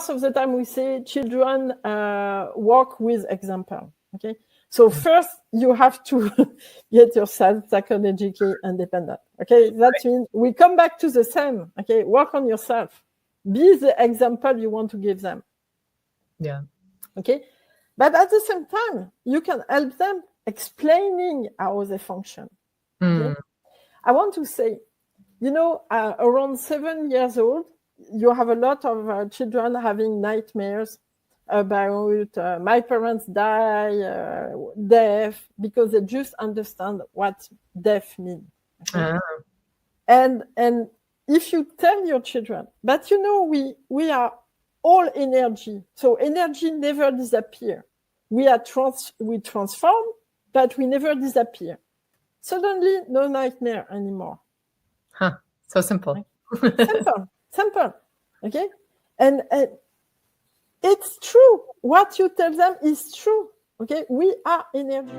most of the time we say children work with example. Okay, so first you have to get yourself psychologically independent. Okay, that means we come back to the same. Okay, work on yourself. Be the example you want to give them. Yeah. Okay, but at the same time, you can help them explaining how they function. Okay? I want to say, around 7 years old, you have a lot of children having nightmares about my parents die, death, because they just understand what death means. Okay? And if you tell your children, but we are all energy, so energy never disappears. We transform, but we never disappear. Suddenly, no nightmare anymore. So simple. Simple. Okay, and it's true. What you tell them is true. Okay, we are energy.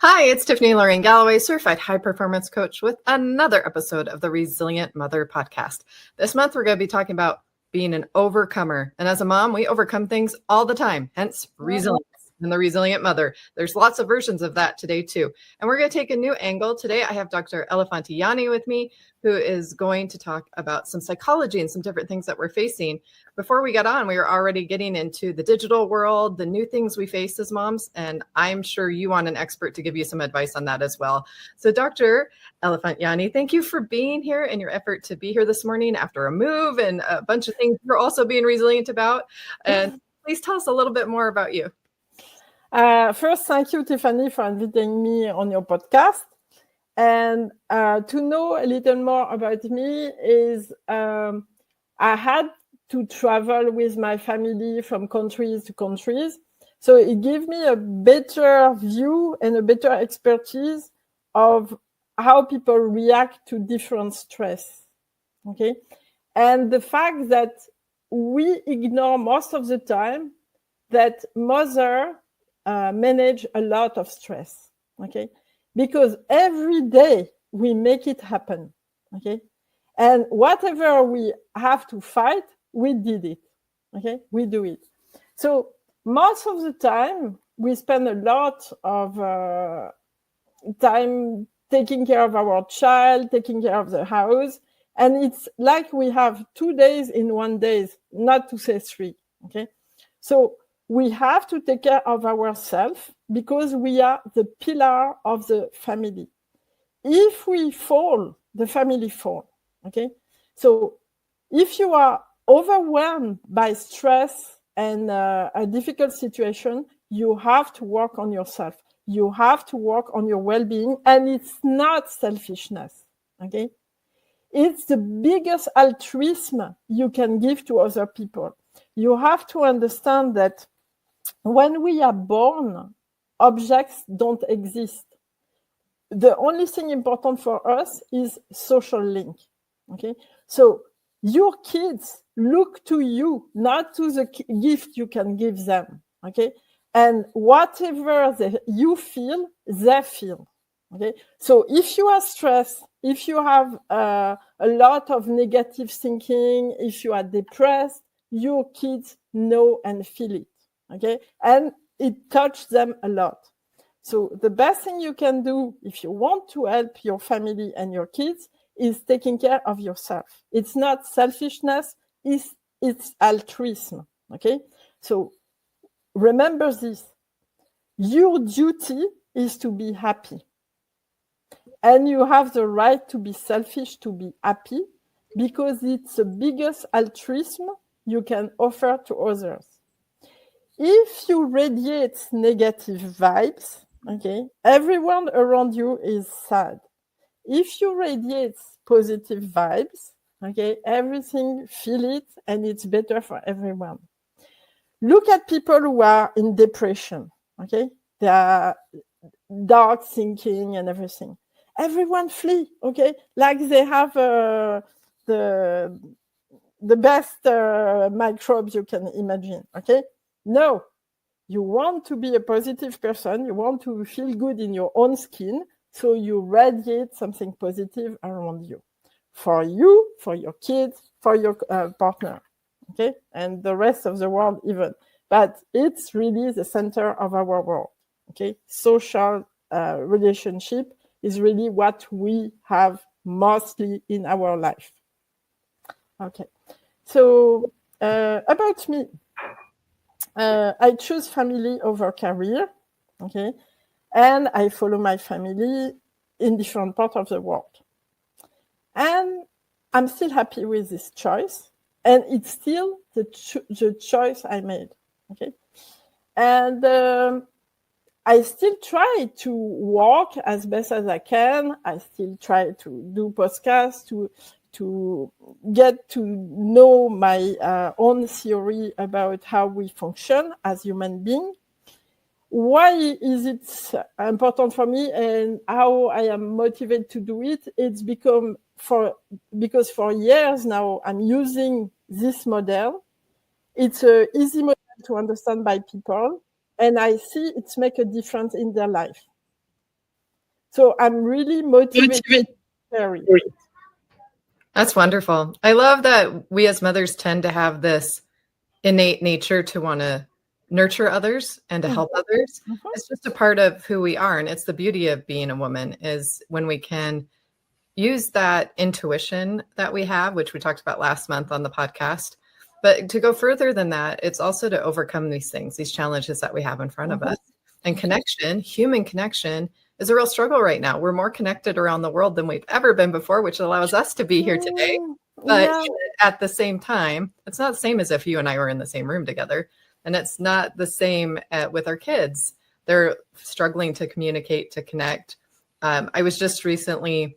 Hi, it's Tiffany Lorraine Galloway, certified high performance coach with another episode of the Resilient Mother podcast. This month, we're going to be talking about being an overcomer. And as a mom, we overcome things all the time, hence resilience and the resilient mother. There's lots of versions of that today too. And we're going to take a new angle. Today, I have Dr. Elefant-Yanni with me, who is going to talk about some psychology and some different things that we're facing. Before we got on, we were already getting into the digital world, the new things we face as moms, and I'm sure you want an expert to give you some advice on that as well. So Dr. Elefant-Yanni, thank you for being here and your effort to be here this morning after a move and a bunch of things you're also being resilient about. And please tell us a little bit more about you. First, thank you, Tiffany, for inviting me on your podcast. And to know a little more about me is I had to travel with my family from countries to countries. So it gave me a better view and a better expertise of how people react to different stress. Okay. And the fact that we ignore most of the time that mother manage a lot of stress. Okay. Because every day we make it happen, okay? And whatever we have to fight, we did it, okay? We do it. So most of the time, we spend a lot of time taking care of our child, taking care of the house. And it's like we have 2 days in 1 day, not to say 3, okay? So we have to take care of ourselves because we are the pillar of the family. If we fall, the family fall, okay? So if you are overwhelmed by stress and a difficult situation, you have to work on yourself. You have to work on your well-being, and it's not selfishness, okay? It's the biggest altruism you can give to other people. You have to understand that when we are born, objects don't exist. The only thing important for us is social link. Okay, so your kids look to you, not to the gift you can give them. Okay, and whatever you feel, they feel. Okay, so if you are stressed, if you have a lot of negative thinking, if you are depressed, your kids know and feel it. Okay, and it touches them a lot. So the best thing you can do if you want to help your family and your kids is taking care of yourself. It's not selfishness, it's altruism. Okay, so remember this. Your duty is to be happy. And you have the right to be selfish, to be happy, because it's the biggest altruism you can offer to others. If you radiate negative vibes, okay, everyone around you is sad. If you radiate positive vibes, okay, everything feel it and it's better for everyone. Look at people who are in depression, okay? They are dark thinking and everything. Everyone flee, okay? Like they have the best microbes you can imagine, okay? No, you want to be a positive person. You want to feel good in your own skin. So you radiate something positive around you. for you, for your kids, for your partner, okay, and the rest of the world even. But it's really the center of our world, okay? Social relationship is really what we have mostly in our life. Okay, so about me, I choose family over career, okay, and I follow my family in different parts of the world. And I'm still happy with this choice, and it's still the choice I made, okay? And I still try to walk as best as I can. I still try to do podcasts to get to know my own theory about how we function as human beings. Why is it important for me and how I am motivated to do it? It's because for years now I'm using this model. It's an easy model to understand by people, and I see it's make a difference in their life. So I'm really motivated to share it. That's wonderful. I love that we as mothers tend to have this innate nature to want to nurture others and to help others. It's just a part of who we are. And it's the beauty of being a woman is when we can use that intuition that we have, which we talked about last month on the podcast. But to go further than that, it's also to overcome these things, these challenges that we have in front of us. And connection, human connection, is a real struggle right now. We're more connected around the world than we've ever been before, which allows us to be here today. But at the same time, it's not the same as if you and I were in the same room together. And it's not the same with our kids. They're struggling to communicate, to connect. I was just recently,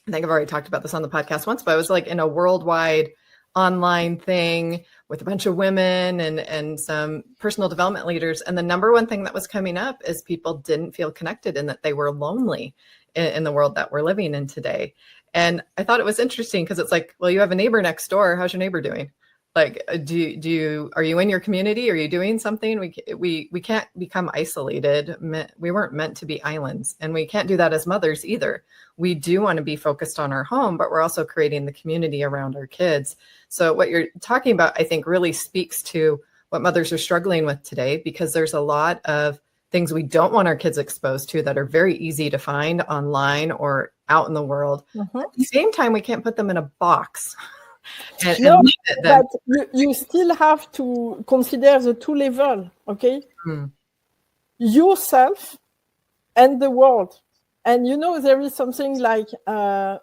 I think I've already talked about this on the podcast once, but I was like in a worldwide online thing with a bunch of women and some personal development leaders. And the number one thing that was coming up is people didn't feel connected and that they were lonely in the world that we're living in today. And I thought it was interesting because it's like, well, you have a neighbor next door. How's your neighbor doing? Like, are you in your community? Are you doing something? We can't become isolated. We weren't meant to be islands, and we can't do that as mothers either. We do want to be focused on our home, but we're also creating the community around our kids. So what you're talking about, I think, really speaks to what mothers are struggling with today, because there's a lot of things we don't want our kids exposed to that are very easy to find online or out in the world. At the same time, we can't put them in a box. No, but you still have to consider the two levels, okay? Yourself and the world. And you know, there is something like I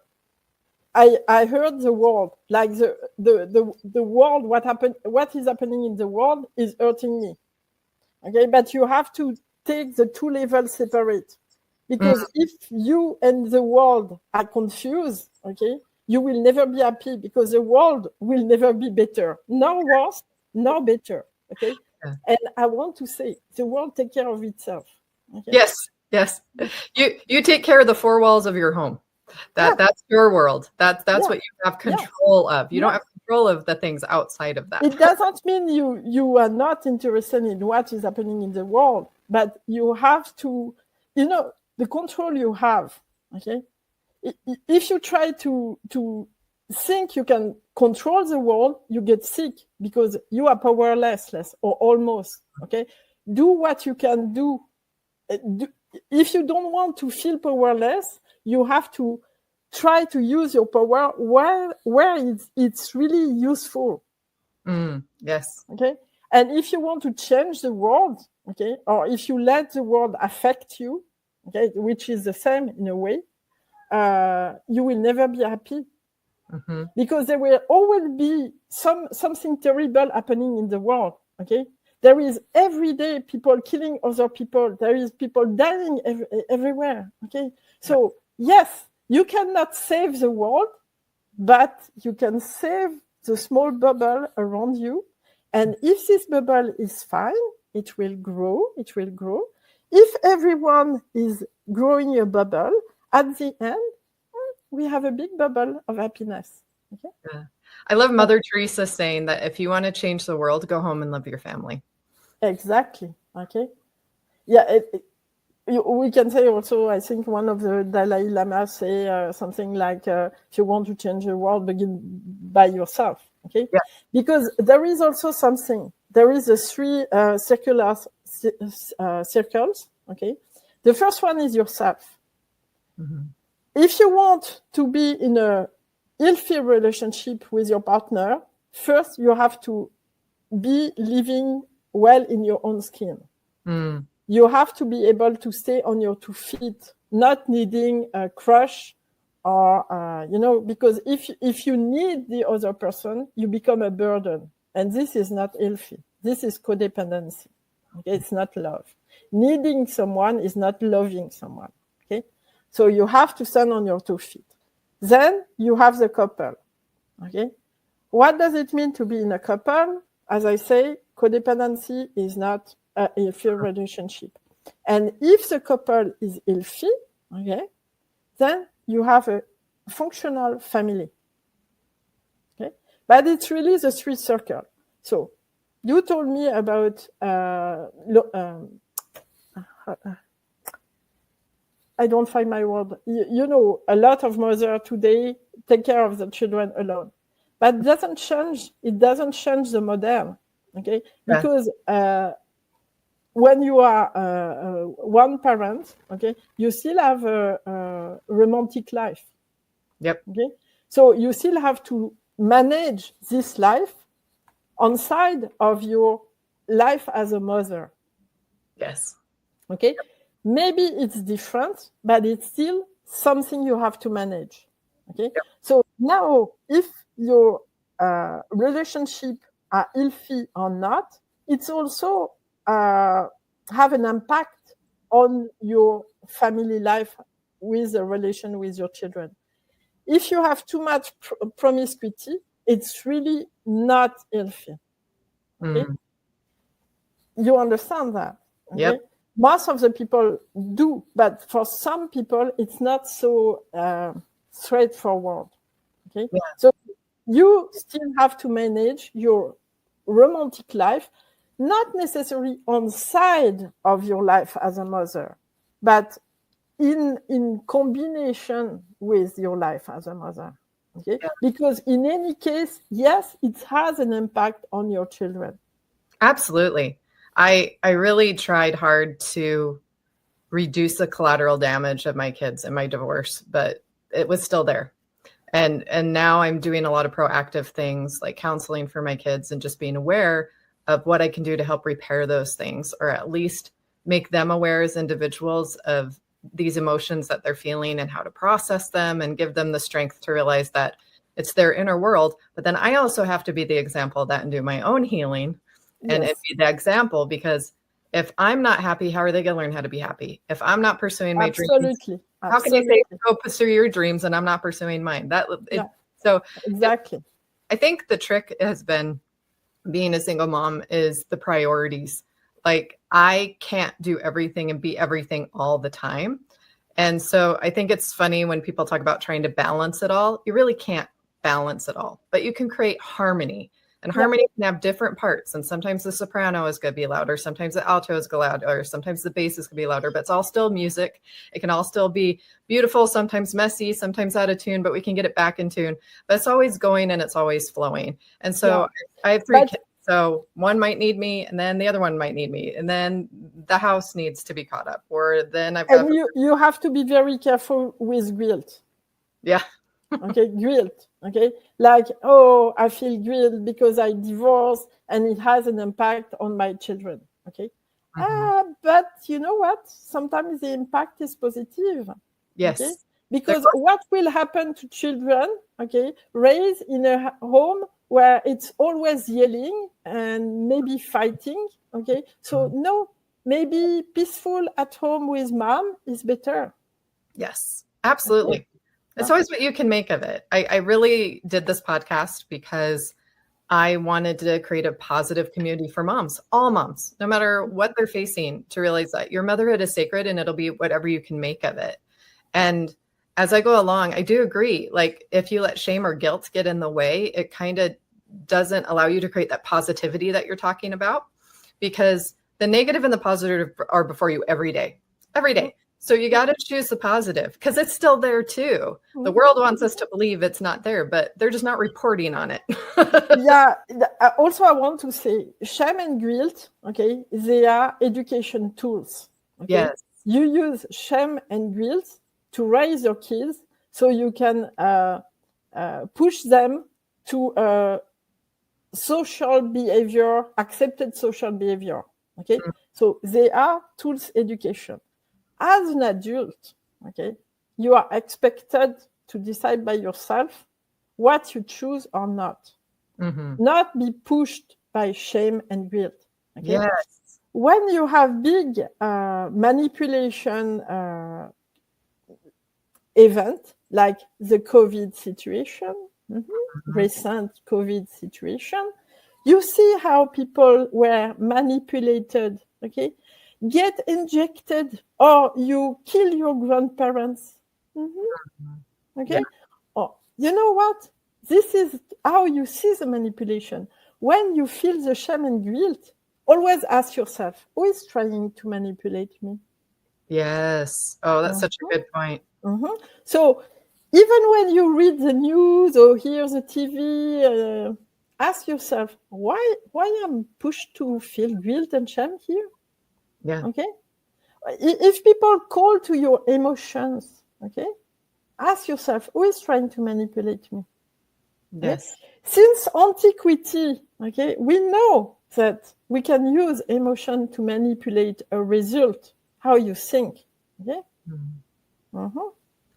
heard the world, like the world, what is happening in the world is hurting me. Okay, but you have to take the two levels separate, because if you and the world are confused, okay, you will never be happy, because the world will never be better, nor worse, nor better. Okay. And I want to say the world take care of itself. Okay? Yes. You take care of the four walls of your home. That's your world. That's what you have control of. You don't have control of the things outside of that. It doesn't mean you are not interested in what is happening in the world, but you have to, the control you have. Okay. If you try to think you can control the world, you get sick, because you are powerless, or almost. Okay, do what you can do. If you don't want to feel powerless, you have to try to use your power where it's really useful. Yes. Okay, and if you want to change the world, okay, or if you let the world affect you, okay, which is the same in a way, you will never be happy, because there will always be something terrible happening in the world. Okay, there is every day people killing other people. There is people dying everywhere. Okay, so yes, you cannot save the world, but you can save the small bubble around you. And if this bubble is fine, it will grow. It will grow. If everyone is growing a bubble, at the end, we have a big bubble of happiness. Okay? Yeah. I love Mother Teresa saying that if you want to change the world, go home and love your family. Exactly. Okay. Yeah. we can say also, I think one of the Dalai Lama say something like, if you want to change the world, begin by yourself. Okay, Yeah. because there is also something. There is a three circular circles. Okay, the first one is yourself. Mm-hmm. If you want to be in a healthy relationship with your partner, first you have to be living well in your own skin. Mm. You have to be able to stay on your 2 feet, not needing a crush or, because if you need the other person, you become a burden. And this is not healthy. This is codependency. Okay? It's not love. Needing someone is not loving someone. Okay? So you have to stand on your 2 feet. Then you have the couple. Okay? What does it mean to be in a couple? As I say, codependency is not a healthy relationship. And if the couple is healthy, okay, then you have a functional family. Okay? But it's really the three circles. So you told me about I don't find my word. A lot of mothers today take care of the children alone. But it doesn't change the model, okay? Yeah. Because when you are one parent, okay, you still have a romantic life. Yep. Okay, so you still have to manage this life on side of your life as a mother. Yes. Okay, yep. Maybe it's different, but it's still something you have to manage. Okay, yep. So now if your relationship are healthy or not, it's also have an impact on your family life with the relation with your children. If you have too much promiscuity, it's really not healthy. Okay? You understand that? Okay? Yep. Most of the people do, but for some people, it's not so straightforward. Okay, yeah. So you still have to manage your romantic life, not necessarily on side of your life as a mother, but in combination with your life as a mother. Okay, yeah. Because in any case, yes, it has an impact on your children. Absolutely. I really tried hard to reduce the collateral damage of my kids in my divorce, but it was still there. And now I'm doing a lot of proactive things like counseling for my kids and just being aware of what I can do to help repair those things, or at least make them aware as individuals of these emotions that they're feeling and how to process them, and give them the strength to realize that it's their inner world. But then I also have to be the example of that and do my own healing. Yes. And be the example, because if I'm not happy, how are they going to learn how to be happy? If I'm not pursuing my dreams, how can you say go pursue your dreams and I'm not pursuing mine? So exactly. I think the trick has been, being a single mom, is the priorities. Like, I can't do everything and be everything all the time. And so I think it's funny when people talk about trying to balance it all. You really can't balance it all, but you can create harmony. And harmony can have different parts. And sometimes the soprano is going to be louder. Sometimes the alto is going to be louder. Sometimes the bass is going to be louder, but it's all still music. It can all still be beautiful, sometimes messy, sometimes out of tune, but we can get it back in tune. But it's always going and it's always flowing. And so I have 3 kids. So one might need me, and then the other one might need me. And then the house needs to be caught up. Or then I've got... And you have to be very careful with guilt. Yeah. Okay, guilt. Okay, like, oh, I feel guilt because I divorced and it has an impact on my children. Okay, but you know what? Sometimes the impact is positive. Yes, okay? Because what will happen to children? Okay, raised in a home where it's always yelling and maybe fighting. Okay, so no, maybe peaceful at home with mom is better. Yes, absolutely. Okay. It's always what you can make of it. I really did this podcast because I wanted to create a positive community for moms, all moms, no matter what they're facing, to realize that your motherhood is sacred and it'll be whatever you can make of it. And as I go along, I do agree. Like, if you let shame or guilt get in the way, it kind of doesn't allow you to create that positivity that you're talking about, because the negative and the positive are before you every day. every day. So you got to choose the positive because it's still there too. The world wants us to believe it's not there, but they're just not reporting on it. Yeah. Also, I want to say shame and guilt, okay, they are education tools. Okay? Yes. You use shame and guilt to raise your kids so you can push them to social behavior, accepted social behavior. Okay, so they are tools education. As an adult, okay, you are expected to decide by yourself what you choose or not, not be pushed by shame and guilt. Okay? Yes. When you have big manipulation event like the COVID situation, recent COVID situation, you see how people were manipulated, okay? Get injected or you kill your grandparents. Okay? Yeah. Oh, you know what? This is how you see the manipulation. When you feel the shame and guilt, always ask yourself, who is trying to manipulate me? Yes. Oh, that's such a good point. So even when you read the news or hear the TV, ask yourself, why I'm pushed to feel guilt and shame here? Yeah. Okay. If people call to your emotions, okay, ask yourself, who is trying to manipulate me? Yes. Okay? Since antiquity, okay, we know that we can use emotion to manipulate a result, how you think. Okay.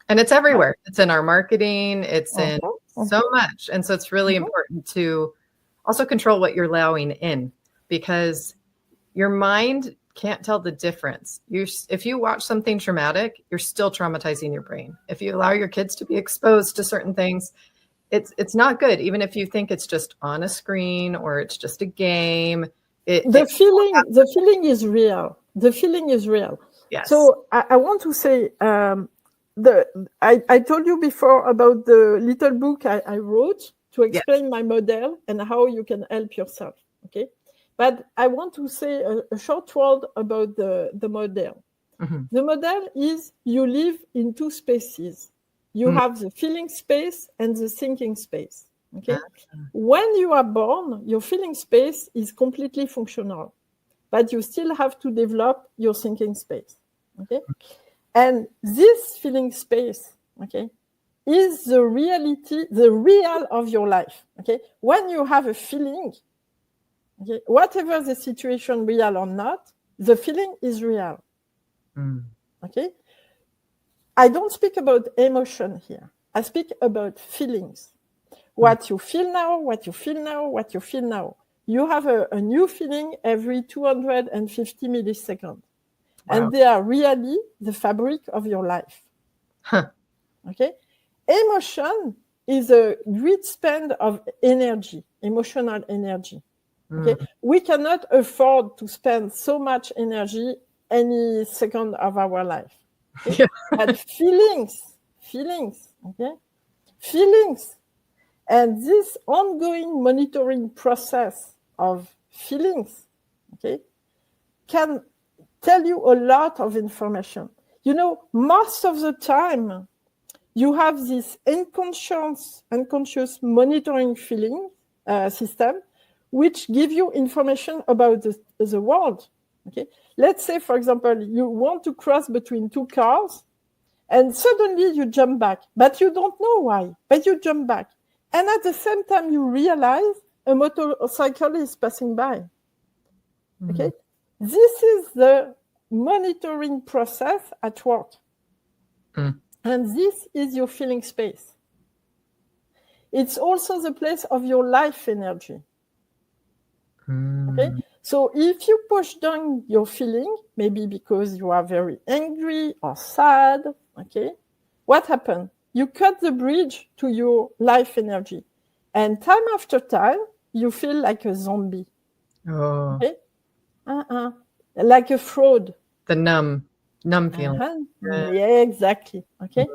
And it's everywhere. It's in our marketing. It's in so much. And so it's really important to also control what you're allowing in, because your mind can't tell the difference. If you watch something traumatic, you're still traumatizing your brain. If you allow your kids to be exposed to certain things, it's not good. Even if you think it's just on a screen or it's just a game. The feeling is real. The feeling is real. Yes. So I want to say, I told you before about the little book I wrote to explain my model and how you can help yourself. Okay. But I want to say a short word about the model. The model is you live in two spaces. You have the feeling space and the thinking space. Okay. When you are born, your feeling space is completely functional, but you still have to develop your thinking space. Okay. And this feeling space, okay, is the reality, the real of your life. Okay. When you have a feeling, okay, whatever the situation, real or not, the feeling is real. Okay. I don't speak about emotion here. I speak about feelings. What you feel now, what you feel now, what you feel now. You have a new feeling every 250 milliseconds. Wow. And they are really the fabric of your life. Okay? Emotion is a great spend of energy, emotional energy. Okay? We cannot afford to spend so much energy any second of our life. Okay? But feelings, okay? Feelings. And this ongoing monitoring process of feelings, okay, can tell you a lot of information. You know, most of the time, you have this unconscious monitoring feeling system, which give you information about the world. Okay, let's say, for example, you want to cross between two cars, and suddenly you jump back, but you don't know why, but you jump back. And at the same time, you realize a motorcycle is passing by. Okay? This is the monitoring process at work. And this is your feeling space. It's also the place of your life energy. Okay? So if you push down your feeling, maybe because you are very angry or sad, okay, what happened? You cut the bridge to your life energy. And time after time, you feel like a zombie. Okay? Like a fraud. The numb feeling. Yeah, exactly. Okay?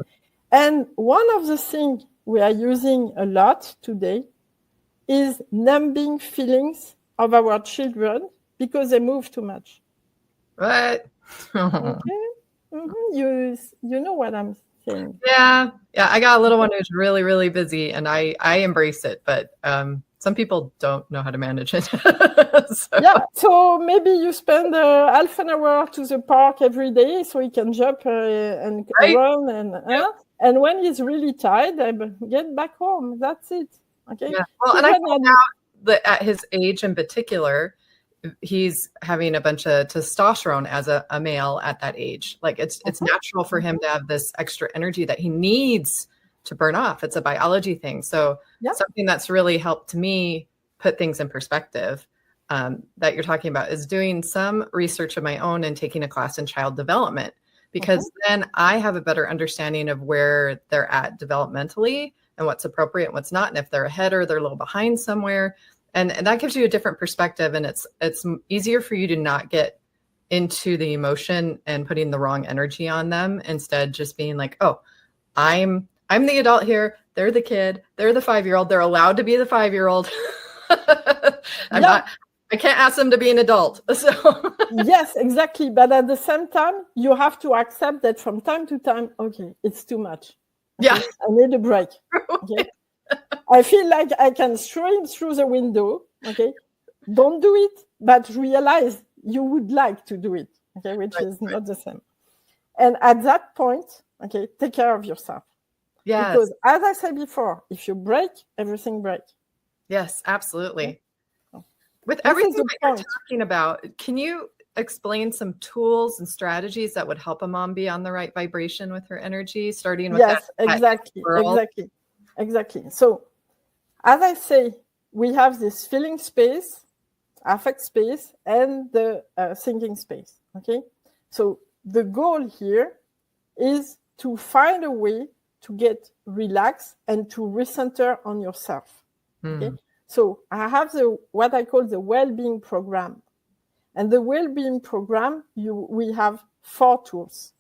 And one of the things we are using a lot today is numbing feelings of our children because they move too much. What? Okay? You know what I'm saying. Yeah. I got a little one who's really, really busy, and I embrace it, but some people don't know how to manage it. So maybe you spend half an hour to the park every day, so he can jump and run, and when he's really tired, get back home. That's it. Okay. Yeah. Well, and I found out that at his age in particular, he's having a bunch of testosterone as a male at that age. Like it's natural for him to have this extra energy that he needs to burn off. It's a biology thing. So something that's really helped me put things in perspective that you're talking about is doing some research of my own and taking a class in child development, because then I have a better understanding of where they're at developmentally and what's appropriate and what's not. And if they're ahead or they're a little behind somewhere. And that gives you a different perspective, and it's easier for you to not get into the emotion and putting the wrong energy on them. Instead, just being like, oh, I'm the adult here. They're the kid. They're the 5-year-old. They're allowed to be the 5-year-old. I can't ask them to be an adult. So yes, exactly. But at the same time, you have to accept that from time to time, okay, it's too much. Okay? Yeah, I need a break. Okay. I feel like I can stream through the window. Okay. Don't do it, but realize you would like to do it. Okay. Which is not the same. And at that point, okay, take care of yourself. Yeah. Because as I said before, if you break, everything breaks. Yes, absolutely. Okay. With everything that you're talking about, can you explain some tools and strategies that would help a mom be on the right vibration with her energy, starting with Exactly. So, as I say, we have this feeling space, affect space, and the thinking space. Okay. So the goal here is to find a way to get relaxed and to recenter on yourself. Okay. So I have what I call the well-being program, and the well-being program we have 4 tools.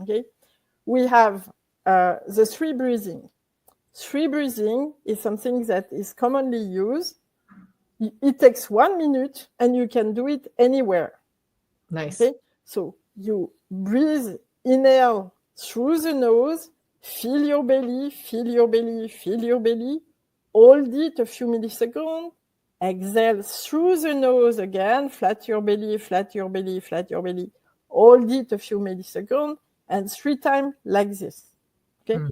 Okay. We have the 3 breathing. 3 breathing is something that is commonly used. It takes 1 minute and you can do it anywhere. Nice. Okay? So you breathe, inhale through the nose, feel your belly, feel your belly, feel your belly, hold it a few milliseconds, exhale through the nose again, flat your belly, flat your belly, flat your belly, hold it a few milliseconds, and 3 times like this. Okay?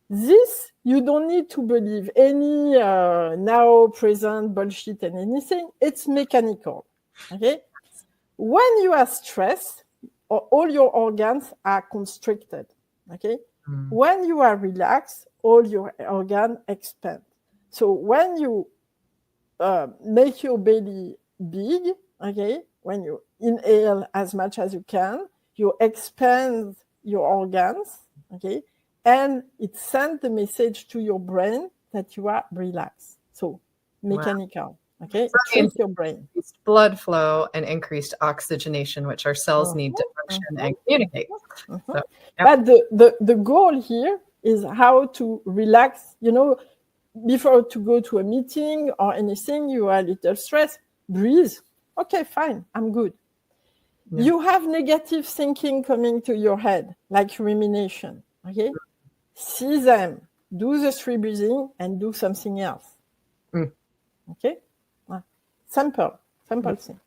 This, you don't need to believe any now, present, bullshit and anything. It's mechanical. Okay? When you are stressed, all your organs are constricted. Okay? When you are relaxed, all your organs expand. So when you make your belly big, okay, when you inhale as much as you can, you expand your organs, okay, and it sends the message to your brain that you are relaxed. So mechanical, okay, it your brain. Blood flow and increased oxygenation, which our cells need to function and communicate. So, But the goal here is how to relax. You know, before to go to a meeting or anything, you are a little stressed. Breathe. Okay, fine, I'm good. Yeah. You have negative thinking coming to your head, like rumination. Okay, see them. Do the 3 breathing and do something else. Okay, simple thing.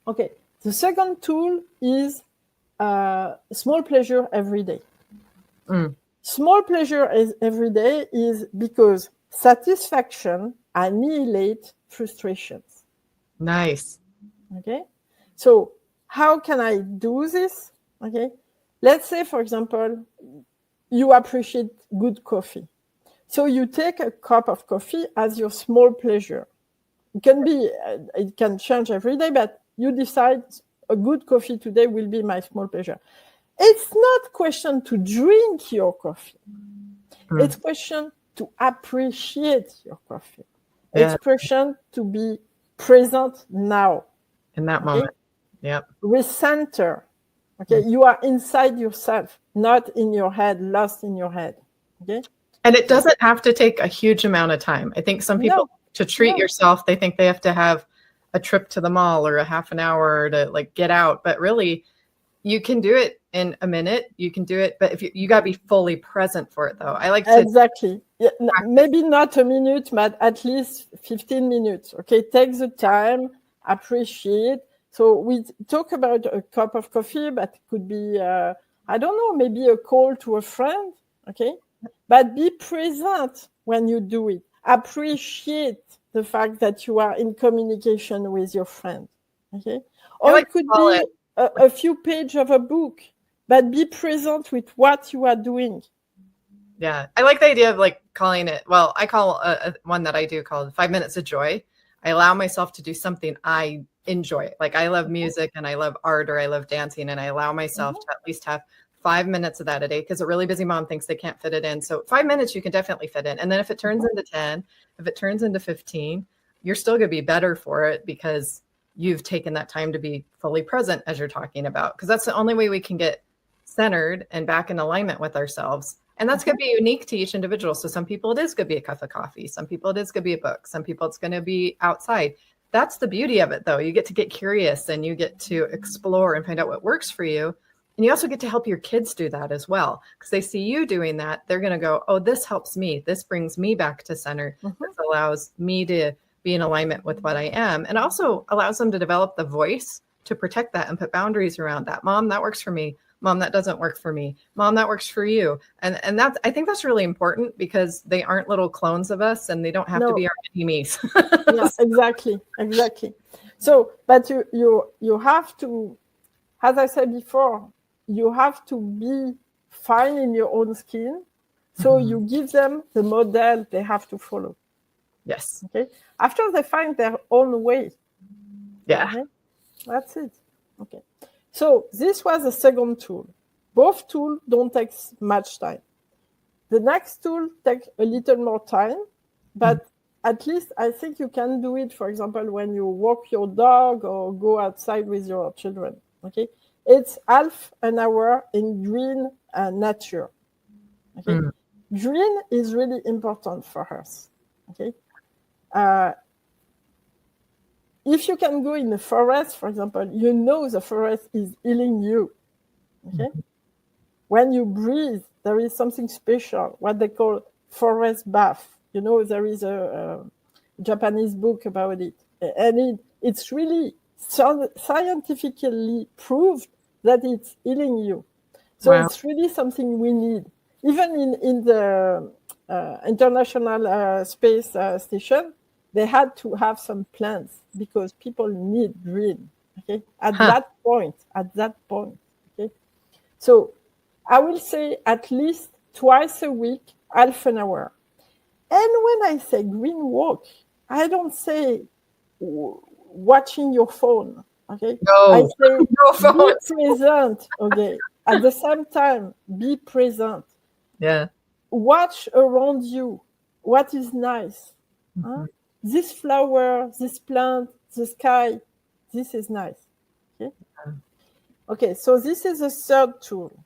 Okay, the second tool is small pleasure every day. Small pleasure every day is because satisfaction annihilates frustrations. Nice. Okay, so how can I do this? Okay, let's say, for example, you appreciate good coffee. So you take a cup of coffee as your small pleasure. It can change every day, but you decide a good coffee today will be my small pleasure. It's not question to drink your coffee. It's question to appreciate your coffee. Yeah. It's question to be present now. In that moment. Yep. Recenter. Okay. You are inside yourself, not in your head, lost in your head. Okay. And it doesn't have to take a huge amount of time. I think some people, to treat yourself, they think they have to have a trip to the mall or a half an hour to like get out. But really, you can do it in a minute, you can do it. But if you got to be fully present for it, though. I like to exactly. Yeah, maybe not a minute, but at least 15 minutes. Okay, take the time, appreciate. So we talk about a cup of coffee, but it could be, I don't know, maybe a call to a friend. Okay, but be present when you do it. Appreciate the fact that you are in communication with your friend. Okay, or it could be a few pages of a book, but be present with what you are doing. Yeah, I like the idea of like calling it, well, I call one that I do called 5 minutes of joy. I allow myself to do something I enjoy. Like I love music and I love art or I love dancing, and I allow myself to at least have 5 minutes of that a day, because a really busy mom thinks they can't fit it in. So 5 minutes you can definitely fit in. And then if it turns into 10, if it turns into 15, you're still going to be better for it because you've taken that time to be fully present, as you're talking about, because that's the only way we can get centered and back in alignment with ourselves. And that's going to be unique to each individual. So some people it is going to be a cup of coffee. Some people it is going to be a book. Some people it's going to be outside. That's the beauty of it, though. You get to get curious and you get to explore and find out what works for you. And you also get to help your kids do that as well, because they see you doing that. They're going to go, oh, this helps me. This brings me back to center. This allows me to be in alignment with what I am, and also allows them to develop the voice to protect that and put boundaries around that. Mom, that works for me. Mom, that doesn't work for me. Mom, that works for you. And that's, I think that's really important, because they aren't little clones of us and they don't have to be our enemies. Yeah, exactly. So, but you have to, as I said before, you have to be fine in your own skin. So you give them the model they have to follow. Yes. Okay. After they find their own way. Yeah. Okay? That's it. Okay. So this was the second tool. Both tools don't take much time. The next tool takes a little more time, but at least I think you can do it, for example, when you walk your dog or go outside with your children. Okay. It's half an hour in green nature. Okay. Green is really important for us. Okay. If you can go in the forest, for example, you know the forest is healing you. Okay? When you breathe, there is something special, what they call forest bath. You know, there is a Japanese book about it. And it's really scientifically proved that it's healing you. So it's really something we need. Even in the International Space Station, they had to have some plants because people need green. Okay, at that point. Okay, so I will say at least twice a week, half an hour. And when I say green walk, I don't say watching your phone. Okay, no, I say no phone. Be present. Okay, at the same time, be present. Yeah. Watch around you. What is nice? Huh? This flower, this plant, the sky, this is nice. Okay? Okay, so this is the third tool.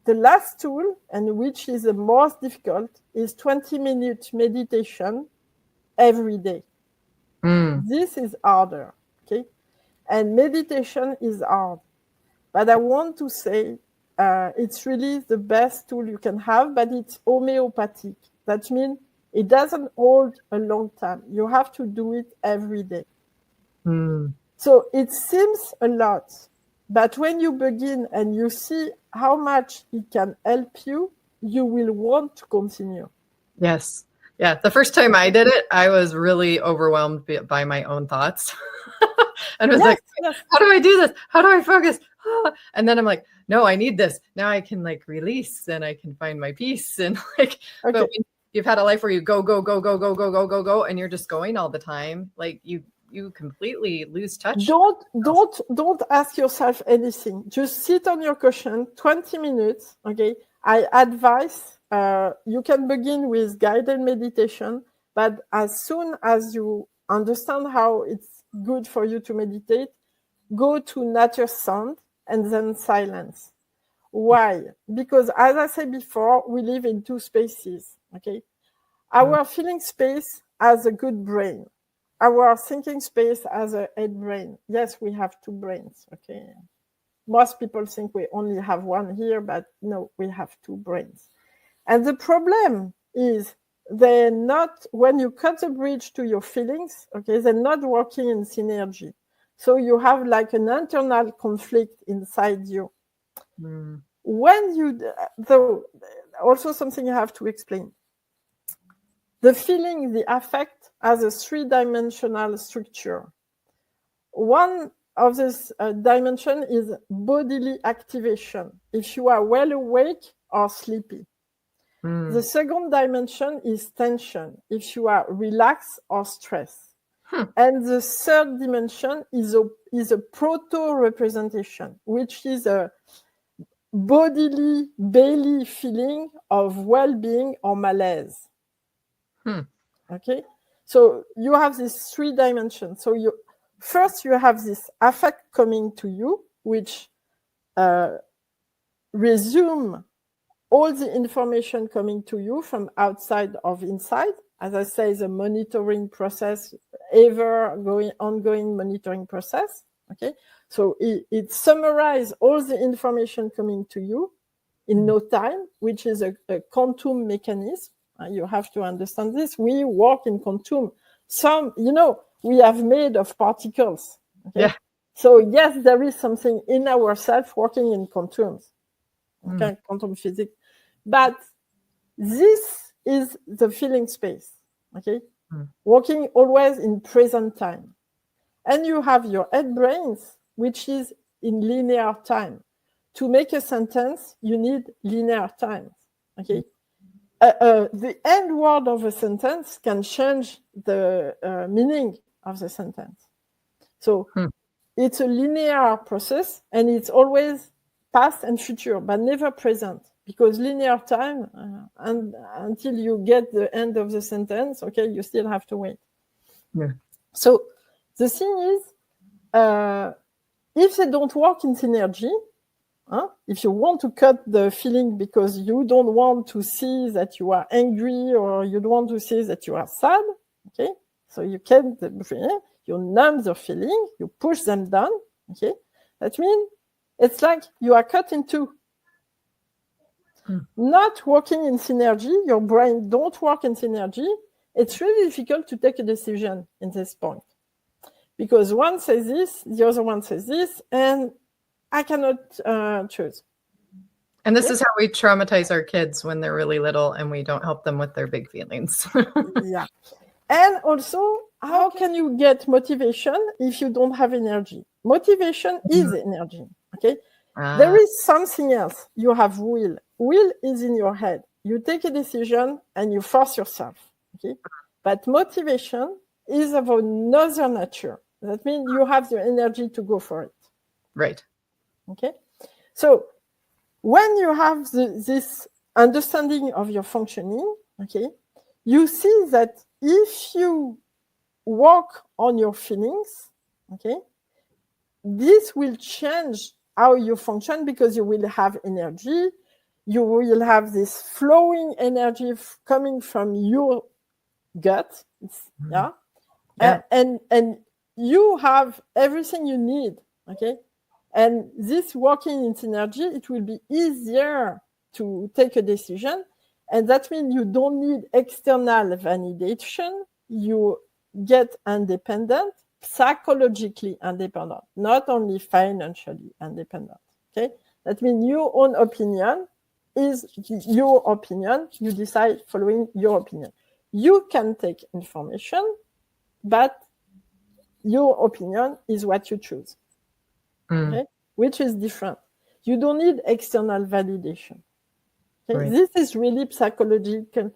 The last tool, and which is the most difficult, is 20-minute meditation every day. This is harder, okay? And meditation is hard. But I want to say it's really the best tool you can have, but it's homeopathic. That means it doesn't hold a long time. You have to do it every day. So it seems a lot, but when you begin and you see how much it can help you, you will want to continue. Yes. Yeah. The first time I did it, I was really overwhelmed by my own thoughts. And I was how do I do this? How do I focus? And then I'm like, no, I need this. Now I can like release and I can find my peace. And like, but when you've had a life where you go, and you're just going all the time, like you completely lose touch. Don't ask yourself anything. Just sit on your cushion, 20 minutes. Okay. I advise you can begin with guided meditation, but as soon as you understand how it's good for you to meditate, go to nature sound and then silence. Why? Because as I said before, we live in two spaces. Okay. Our feeling space has a good brain. Our thinking space has a head brain. Yes, we have two brains. Okay. most people think we only have one here, but no, we have two brains. And the problem is they're not, when you cut the bridge to your feelings, okay, they're not working in synergy. So you have like an internal conflict inside you. When you, though, also something I have to explain. The feeling, the affect has a 3-dimensional structure. One of this dimension is bodily activation, if you are well awake or sleepy. The second dimension is tension, if you are relaxed or stressed. And the third dimension is a proto-representation, which is a bodily belly feeling of well-being or malaise. Okay? So you have these 3 dimensions. So first you have this affect coming to you, which resume all the information coming to you from outside of inside. As I say, the monitoring process, ongoing monitoring process. Okay, so it summarizes all the information coming to you in no time, which is a quantum mechanism. You have to understand this. We work in quantum. We have made of particles. Okay? Yeah. So yes, there is something in ourselves working in quantums. Okay, quantum physics. But this is the feeling space, okay? Working always in present time. And you have your head brains, which is in linear time. To make a sentence, you need linear time, okay? The end word of a sentence can change the meaning of the sentence. So it's a linear process, and it's always past and future, but never present. Because linear time, and until you get the end of the sentence, okay, you still have to wait. Yeah. So the thing is, if they don't work in synergy, if you want to cut the feeling because you don't want to see that you are angry or you don't want to see that you are sad, okay, so you can't, you numb the feeling, you push them down, okay, that means it's like you are cut in two. Not working in synergy, your brain don't work in synergy, it's really difficult to take a decision in this point. Because one says this, the other one says this, and I cannot choose. And this is how we traumatize our kids when they're really little and we don't help them with their big feelings. Yeah. And also, how can you get motivation if you don't have energy? Motivation is energy, okay? There is something else. You have will. Will is in your head. You take a decision and you force yourself, okay? But motivation is of another nature. That means you have the energy to go for it. Right. Okay? So when you have this understanding of your functioning, okay, you see that if you work on your feelings, okay, this will change how you function because you will have energy. You will have this flowing energy coming from your gut. Yeah. And you have everything you need. Okay. And this working in synergy, it will be easier to take a decision. And that means you don't need external validation. You get independent, psychologically independent, not only financially independent. Okay. That means your own opinion is your opinion. You decide following your opinion. You can take information, but your opinion is what you choose, okay? Which is different. You don't need external validation. Okay? Right. This is really psychological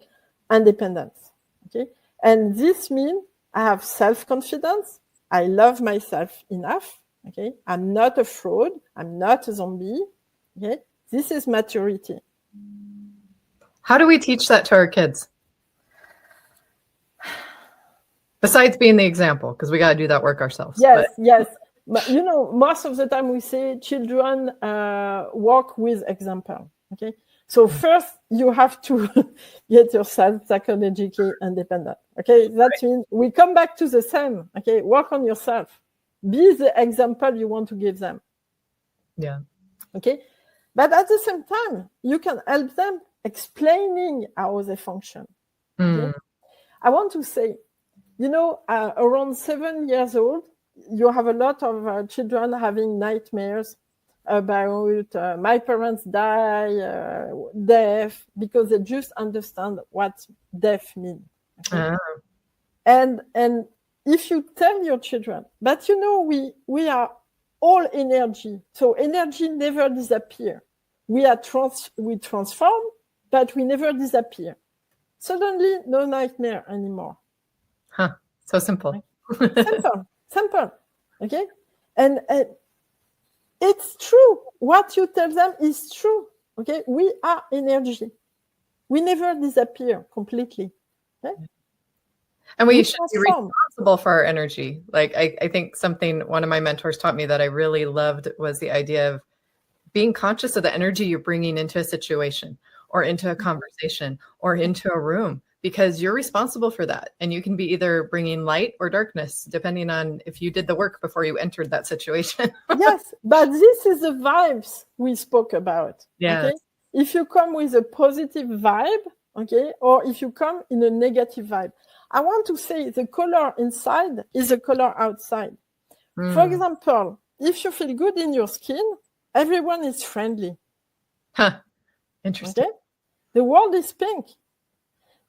independence. Okay, and this means I have self-confidence. I love myself enough. Okay, I'm not a fraud. I'm not a zombie. Okay, this is maturity. How do we teach that to our kids? Besides being the example, because we got to do that work ourselves. Yes, yes. But, you know, most of the time we say children work with example. Okay, so first you have to get yourself psychologically independent. Okay, that means we come back to the same. Okay, work on yourself. Be the example you want to give them. Yeah. Okay. But at the same time, you can help them explaining how they function. Okay? I want to say, around 7 years old, you have a lot of children having nightmares about my parents die, death, because they just understand what death means. Okay? And if you tell your children, but we are all energy, so energy never disappears. We transform, but we never disappear. Suddenly, no nightmare anymore. So simple. Simple. Okay, and it's true. What you tell them is true. Okay, we are energy. We never disappear completely. Okay? And we should be responsible for our energy. Like I think one of my mentors taught me that I really loved was the idea of being conscious of the energy you're bringing into a situation or into a conversation or into a room, because you're responsible for that. And you can be either bringing light or darkness, depending on if you did the work before you entered that situation. Yes, but this is the vibes we spoke about. Yes. Okay? If you come with a positive vibe, okay, or if you come in a negative vibe. I want to say the color inside is the color outside. For example, if you feel good in your skin, everyone is friendly. Interesting. Okay? The world is pink.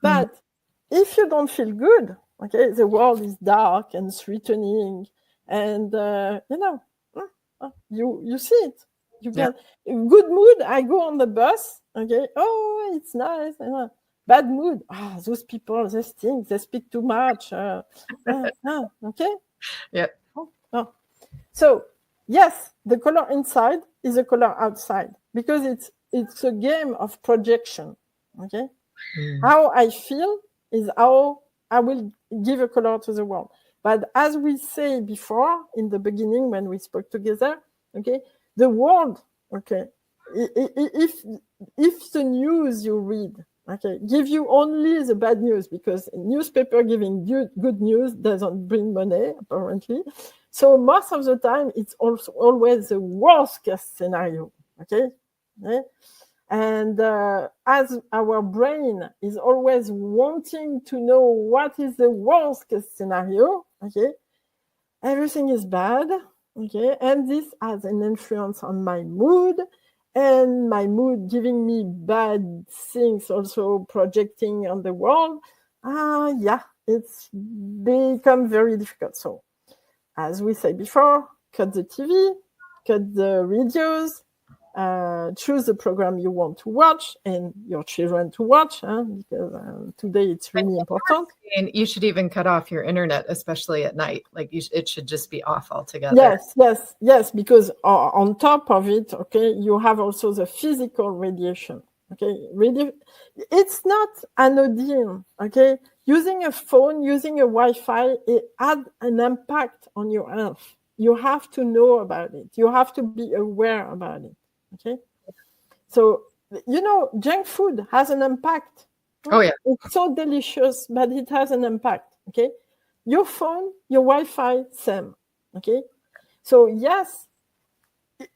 But if you don't feel good, okay, the world is dark and threatening, and you see it. You can good mood. I go on the bus. Okay, oh, it's nice. Bad mood. Those people, they stink. They speak too much. Okay. Yeah. Oh. So yes, the color inside is the color outside, because it's a game of projection. Okay. How I feel is how I will give a color to the world. But as we say before in the beginning when we spoke together, okay, the world, okay, if the news you read, okay, give you only the bad news, because newspaper giving you good news doesn't bring money apparently. So most of the time it's also always the worst case scenario. Okay. And as our brain is always wanting to know what is the worst case scenario, okay, everything is bad, okay, and this has an influence on my mood, and my mood giving me bad things also projecting on the world. It's become very difficult. So, as we said before, cut the TV, cut the radios, choose the program you want to watch and your children to watch, because today it's really important. And you should even cut off your internet, especially at night. Like it should just be off altogether. Yes, because on top of it, okay, you have also the physical radiation. Okay, it's not anodine. Okay, using a phone, using a Wi-Fi, it had an impact on your health. You have to know about it. You have to be aware about it. Okay, so junk food has an impact. Oh yeah, it's so delicious, but it has an impact. Okay, your phone, your Wi-Fi, same. Okay, so yes,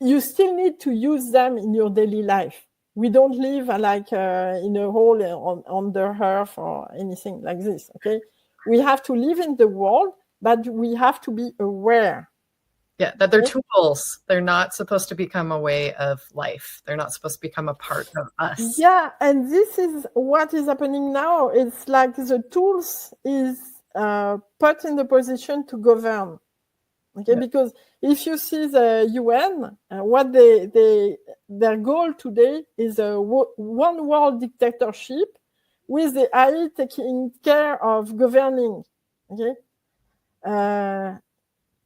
you still need to use them in your daily life. We don't live like in a hole on the earth or anything like this. Okay, we have to live in the world, but we have to be aware. Yeah, that they're tools. They're not supposed to become a way of life. They're not supposed to become a part of us. Yeah, and this is what is happening now. It's like the tools is put in the position to govern. Okay, because if you see the UN, what their goal today is a one world dictatorship with the AI taking care of governing. Okay.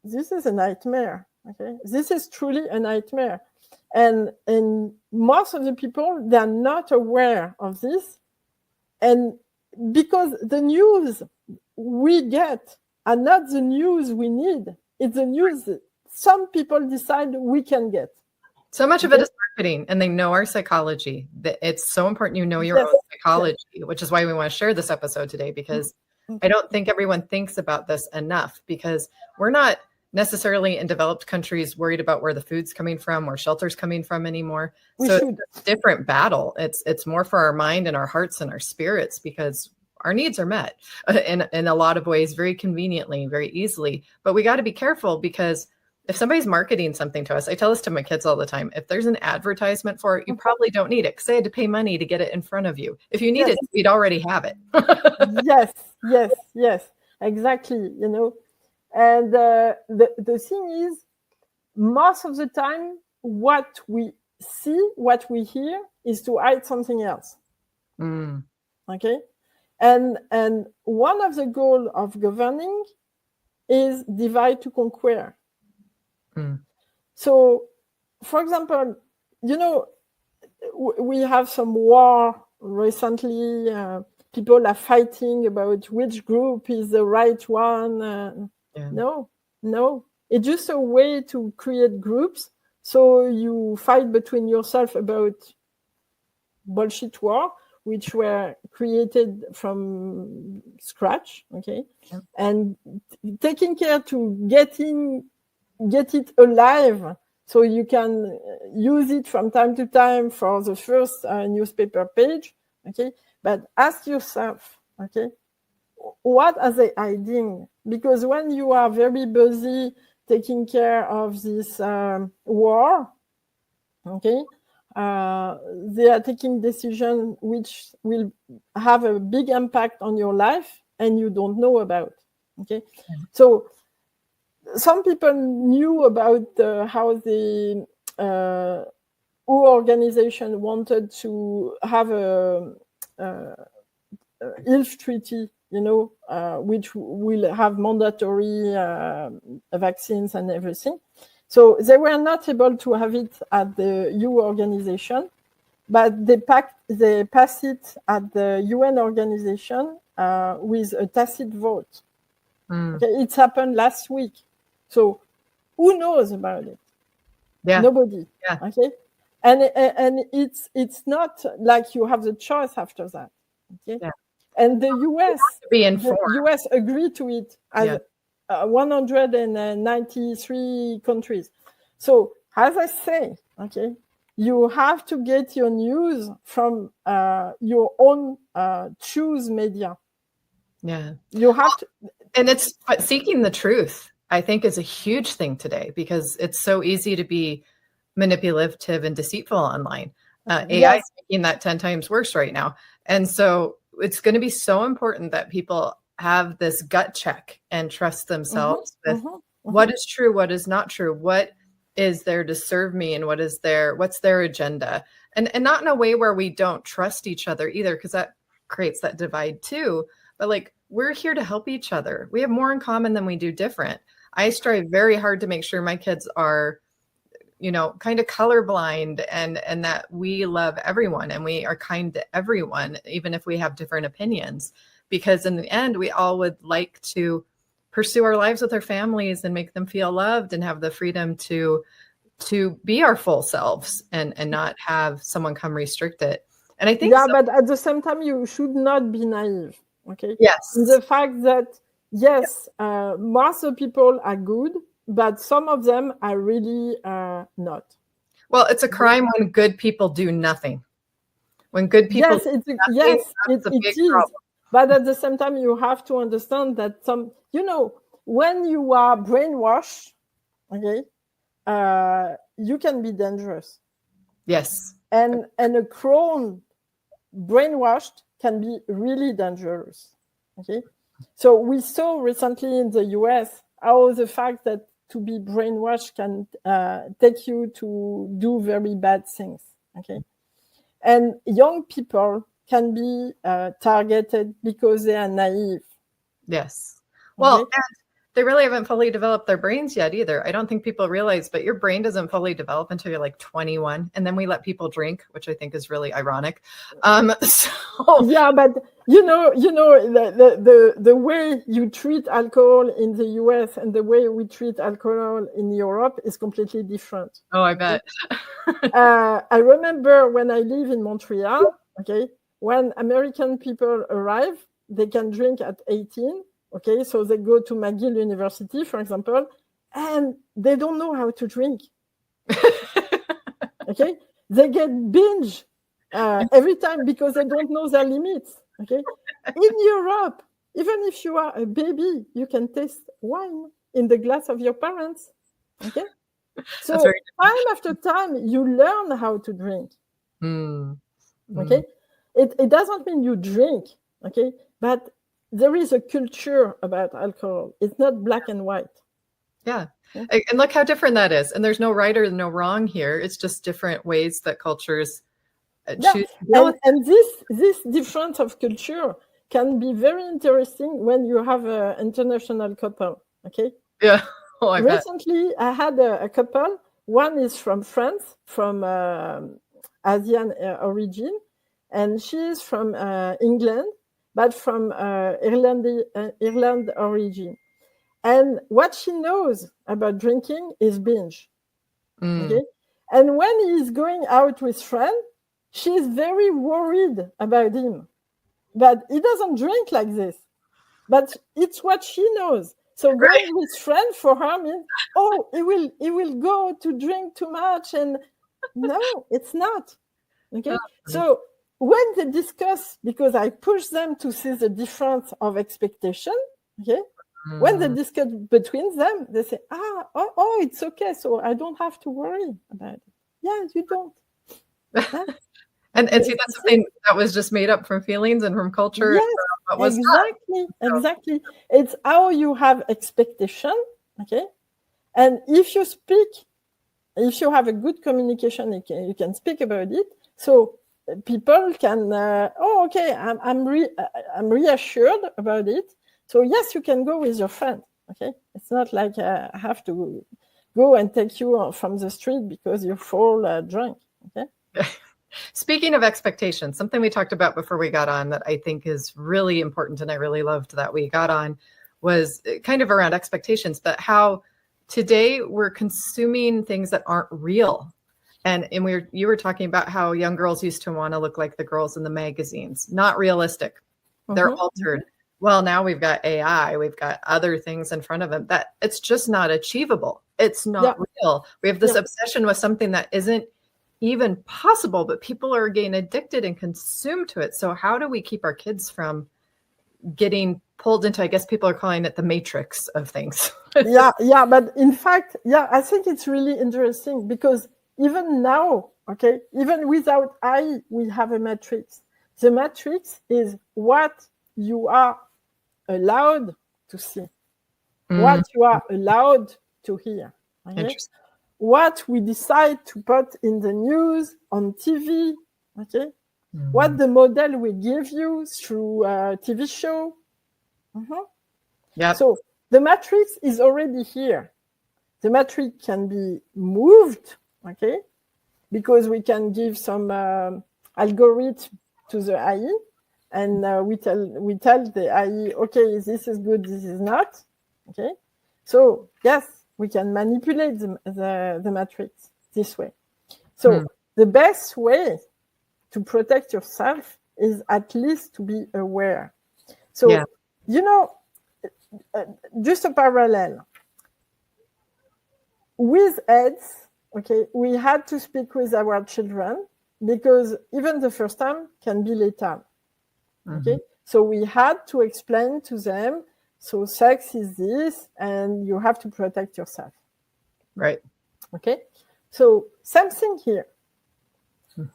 This is a nightmare. Okay, this is truly a nightmare, and most of the people, they are not aware of this, and because the news we get are not the news we need. It's the news that some people decide we can get. So much of it is marketing, and they know our psychology. It's so important you know your own psychology, which is why we want to share this episode today, because I don't think everyone thinks about this enough, because we're not necessarily in developed countries worried about where the food's coming from, where shelter's coming from anymore. It's a different battle. It's more for our mind and our hearts and our spirits, because our needs are met in a lot of ways, very conveniently, very easily. But we got to be careful, because if somebody's marketing something to us, I tell this to my kids all the time, if there's an advertisement for it, you probably don't need it, because they had to pay money to get it in front of you. If you need it, we'd already have it. Yes, exactly. And the thing is, most of the time, what we see, what we hear, is to hide something else. Okay? And one of the goals of governing is divide to conquer. So, for example, we have some war recently. People are fighting about which group is the right one. No. It's just a way to create groups. So you fight between yourself about bullshit war, which were created from scratch. Okay. Yeah. And taking care to get it alive, so you can use it from time to time for the first newspaper page. Okay. But ask yourself, okay, what are they hiding? Because when you are very busy taking care of this war, okay, they are taking decisions which will have a big impact on your life and you don't know about. Okay, so some people knew about how the organization wanted to have a ILF treaty, which will have mandatory vaccines and everything. So they were not able to have it at the EU organization, but they passed it at the UN organization with a tacit vote. Okay, it's happened last week. So who knows about it? Yeah. Nobody. Yeah. Okay. And it's not like you have the choice after that. Okay. Yeah. And the US agreed to it as 193 countries. So as I say, okay, you have to get your news from your own choose media. Yeah. You have to. And but seeking the truth, I think, is a huge thing today, because it's so easy to be manipulative and deceitful online. AI is making that 10 times worse right now. And so it's going to be so important that people have this gut check and trust themselves with what is true, what is not true, what is there to serve me, and what's their agenda. And not in a way where we don't trust each other either, because that creates that divide too. But like, we're here to help each other. We have more in common than we do different. I strive very hard to make sure my kids are, kind of colorblind, and that we love everyone and we are kind to everyone, even if we have different opinions, because in the end, we all would like to pursue our lives with our families and make them feel loved and have the freedom to be our full selves and not have someone come restrict it. And I think but at the same time, you should not be naive. Okay. Yes. The fact that most of the people are good, but some of them are really not. Well, it's a crime when good people do nothing. When good people it is. But at the same time, you have to understand that when you are brainwashed, okay, you can be dangerous. Yes. And a crone brainwashed can be really dangerous. Okay. So we saw recently in the US how the fact that to be brainwashed can take you to do very bad things. Okay. And young people can be targeted because they are naive. Yes. Well, and they really haven't fully developed their brains yet either. I don't think people realize, but your brain doesn't fully develop until you're like 21. And then we let people drink, which I think is really ironic. Yeah, but the way you treat alcohol in the US and the way we treat alcohol in Europe is completely different. Oh, I bet. I remember when I live in Montreal, okay, when American people arrive, they can drink at 18. Okay, so they go to McGill University, for example, and they don't know how to drink. Okay, they get binge every time because they don't know their limits. Okay, in Europe, even if you are a baby, you can taste wine in the glass of your parents. Okay, so time after time, you learn how to drink. Okay, it doesn't mean you drink. Okay, but there is a culture about alcohol. It's not black and white. Yeah. And look how different that is. And there's no right or no wrong here. It's just different ways that cultures choose. And this difference of culture can be very interesting when you have an international couple. Okay. Yeah. Recently, I had a couple. One is from France, from Asian origin, and she is from England, but from Ireland origin. And what she knows about drinking is binge. Okay? And when he's going out with friends, she's very worried about him. But he doesn't drink like this. But it's what she knows. So going with friends for her means, oh, he will go to drink too much. And no, it's not. Okay. So when they discuss, because I push them to see the difference of expectation, okay. When they discuss between them, they say, it's okay. So I don't have to worry about it. Yeah, you don't. And see, that's something that was just made up from feelings and from culture. Yes, exactly. It's how you have expectation, okay? And if you have a good communication, you can speak about it. So people can, I'm reassured about it. So yes, you can go with your friend, okay? It's not like I have to go and take you from the street because you fall drunk, okay? Speaking of expectations, something we talked about before we got on that I think is really important, and I really loved that we got on, was kind of around expectations, but how today we're consuming things that aren't real. And you were talking about how young girls used to want to look like the girls in the magazines, not realistic. They're altered. Well, now we've got AI, we've got other things in front of them that it's just not achievable. It's not real. We have this obsession with something that isn't even possible, but people are getting addicted and consumed to it. So how do we keep our kids from getting pulled into, I guess people are calling it the matrix of things? But in fact, I think it's really interesting because even now, okay, even without AI, we have a matrix. The matrix is what you are allowed to see, what you are allowed to hear. Okay? What we decide to put in the news, on TV, okay? What the model we give you through a TV show. So the matrix is already here. The matrix can be moved, okay? Because we can give some algorithm to the AI, and we tell the AI, okay, this is good, this is not, okay? So yes, we can manipulate the matrix this way. So the best way to protect yourself is at least to be aware. So, just a parallel. With AIDS, okay, we had to speak with our children because even the first time can be lethal. Okay, so we had to explain to them, so sex is this, and you have to protect yourself. Right. Okay, so same thing here.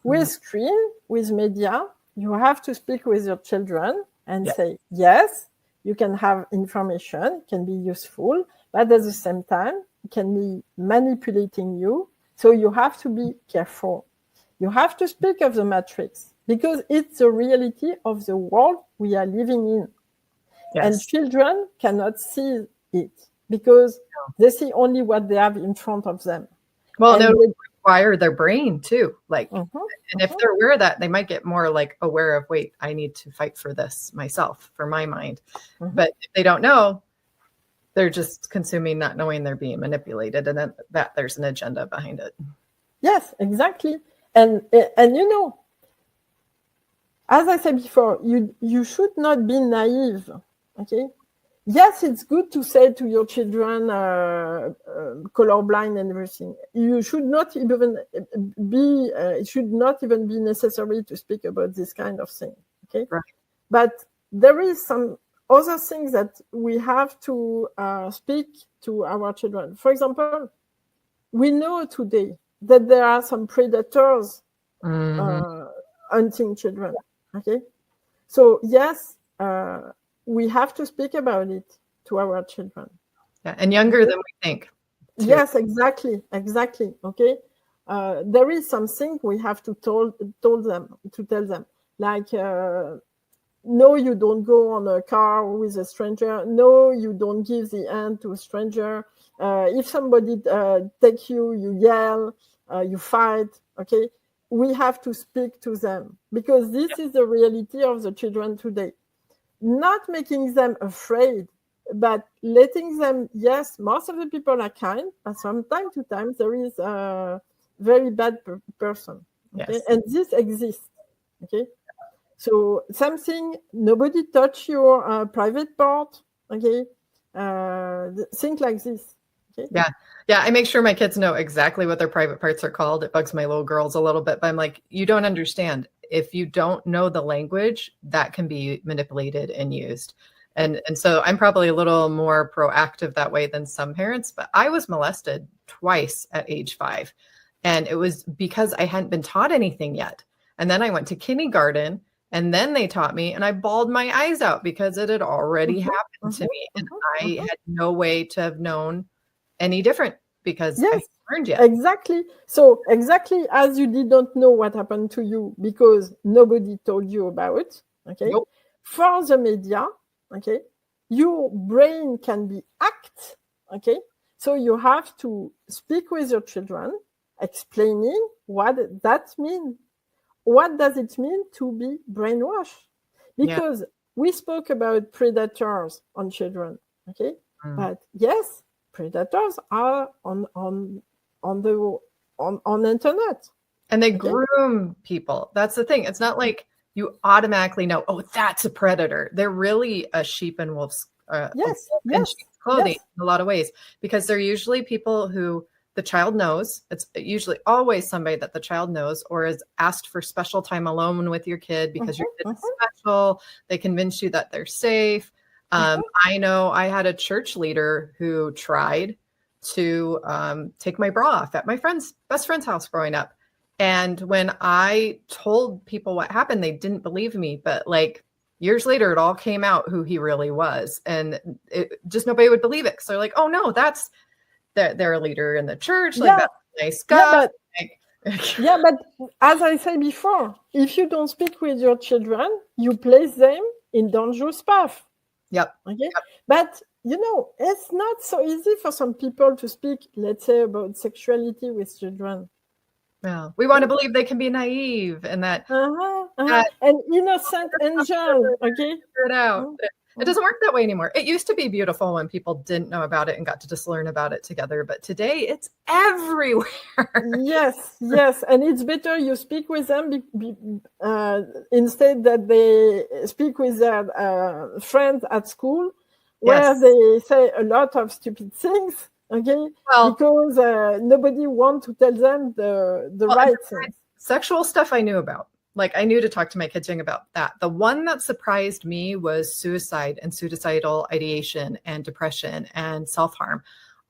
With screen, with media, you have to speak with your children and say, yes, you can have information, can be useful, but at the same time, it can be manipulating you. So you have to be careful. You have to speak of the matrix because it's the reality of the world we are living in. Yes. And children cannot see it because they see only what they have in front of them. Well, and they require their brain too. Like, and if they're aware of that, they might get more like aware of, wait, I need to fight for this myself, for my mind. But if they don't know, they're just consuming, not knowing they're being manipulated, and then that there's an agenda behind it. Yes, exactly. And you know, as I said before, you should not be naive. Okay, yes, it's good to say to your children colorblind and everything. You should not even be. It should not even be necessary to speak about this kind of thing. Okay, Right. but there is some other things that we have to speak to our children. For example, we know today that there are some predators hunting children. Okay, so yes, we have to speak about it to our children. Yeah, and younger than we think. Too. Yes, exactly. Okay, there is something we have to tell them, like no, you don't go on a car with a stranger. No, you don't give the hand to a stranger. If somebody take you, you yell, you fight. Okay, we have to speak to them because this is the reality of the children today. Not making them afraid, but letting them. Yes, most of the people are kind, but from time to time there is a very bad person. Okay, Yes. and this exists. Okay. So something, nobody touch your private part, okay? Think like this. Okay? Yeah. I make sure my kids know exactly what their private parts are called. It bugs my little girls a little bit, but I'm like, you don't understand. If you don't know the language, that can be manipulated and used. And so I'm probably a little more proactive that way than some parents, but I was molested twice at age 5. And it was because I hadn't been taught anything yet. And then I went to kindergarten. And then they taught me, and I bawled my eyes out because it had already happened to me. And I had no way to have known any different because I hadn't learned yet. Exactly. So exactly as you did not know what happened to you because nobody told you about it, okay? Nope. For the media, okay, your brain can be hacked, okay? So you have to speak with your children, explaining what that means. What does it mean to be brainwashed? Because we spoke about predators on children, okay? But yes, predators are on internet. And they groom people. That's the thing. It's not like you automatically know, oh, that's a predator. They're really a sheep in wolf's sheep's clothing in a lot of ways, because they're usually people who the child knows. It's usually always somebody that the child knows or is asked for special time alone with your kid because your kid is special. They convince you that they're safe. I know I had a church leader who tried to take my bra off at my best friend's house growing up. And when I told people what happened, they didn't believe me. But like years later, it all came out who he really was. And just nobody would believe it. So they're like, oh, no, they're a leader in the church. Like, that's a nice guy. But as I said before, if you don't speak with your children, you place them in dangerous path. Yep. Okay. Yep. But it's not so easy for some people to speak, let's say, about sexuality with children. Yeah, we want to believe they can be naive and that an innocent angel. Okay. Figure it out. It doesn't work that way anymore. It used to be beautiful when people didn't know about it and got to just learn about it together. But today it's everywhere. Yes. And it's better you speak with them instead that they speak with their friends at school where they say a lot of stupid things. Okay. Well, because nobody wants to tell them the right things. Sexual stuff I knew about. Like I knew to talk to my kids about that. The one that surprised me was suicide and suicidal ideation and depression and self-harm.